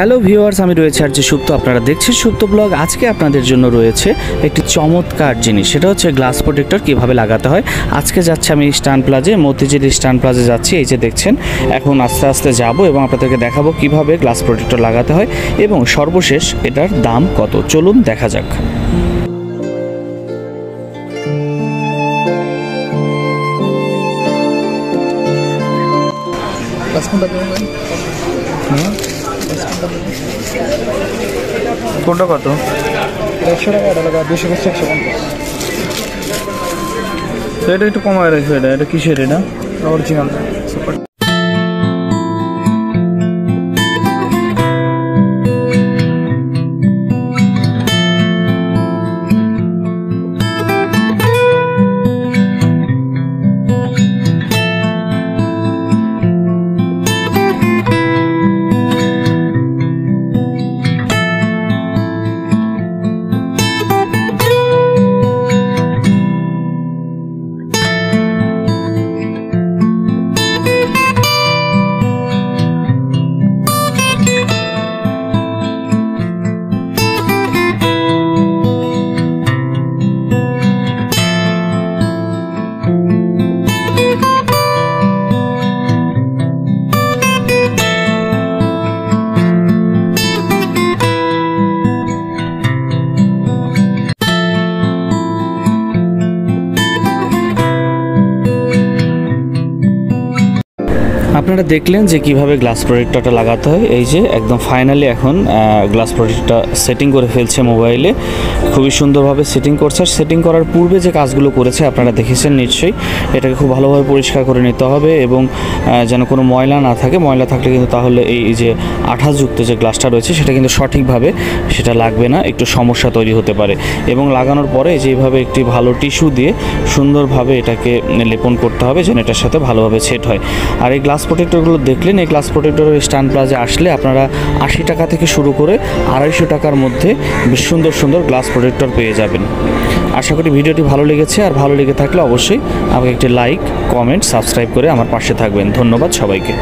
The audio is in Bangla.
হ্যালো ভিউয়ার্স, আমি রয়েছে আর যে সুপ্ত, আপনারা দেখছেন সুপ্ত ব্লগ। আজকে আপনাদের জন্য রয়েছে একটি চমৎকার জিনিস, সেটা হচ্ছে গ্লাস প্রোটেক্টর কিভাবে লাগাতে হয়। আজকে যাচ্ছি আমি স্টান প্লাজে, মতিঝিল স্টান প্লাজে যাচ্ছি। এই যে দেখছেন, এখন আস্তে আস্তে যাব এবং আপনাদেরকে দেখাবো কিভাবে গ্লাস প্রোটেক্টর লাগাতে হয় এবং সর্বশেষ এটার দাম কত। চলুন দেখা যাক। কোনটা কত? 100 টাকা, এটা লাগা 250 150। এটা একটু কমায় রাখবে। এটা কিসের? এটা অরিজিনাল সুপার। আপনারা দেখলেন যে কিভাবে গ্লাস প্রোটেক্টরটা লাগাতে হয়। এই যে একদম ফাইনালি এখন গ্লাস প্রোটেক্টরটা সেটিং করে ফেলছে মোবাইলে, খুবই সুন্দরভাবে সেটিং করছে। আর সেটিং করার পূর্বে যে কাজগুলো করেছে আপনারা দেখেছেন নিশ্চয়ই। এটাকে খুব ভালোভাবে পরিষ্কার করে নিতে হবে এবং যেন কোনো ময়লা না থাকে। ময়লা থাকলে কিন্তু তাহলে এই যে আঠাযুক্ত যে গ্লাসটা রয়েছে সেটা কিন্তু সঠিকভাবে সেটা লাগবে না, একটু সমস্যা তৈরি হতে পারে। এবং লাগানোর পরে যেভাবে একটি ভালো টিস্যু দিয়ে সুন্দরভাবে এটাকে লেপন করতে হবে যেন এটার সাথে ভালোভাবে সেট হয়। আর এই গ্লাস প্রোটেক্টরগুলো দেখলেন, এই গ্লাস প্রোটেক্টরের স্টান প্লাজে আসলে আপনারা 80 টাকা থেকে শুরু করে 250 টাকার মধ্যে বেশ সুন্দর সুন্দর গ্লাস প্রোটেক্টর পেয়ে যাবেন। আশা করি ভিডিওটি ভালো লেগেছে, আর ভালো লেগে থাকলে অবশ্যই আমাকে একটি লাইক, কমেন্ট, সাবস্ক্রাইব করে আমার পাশে থাকবেন। ধন্যবাদ সবাইকে।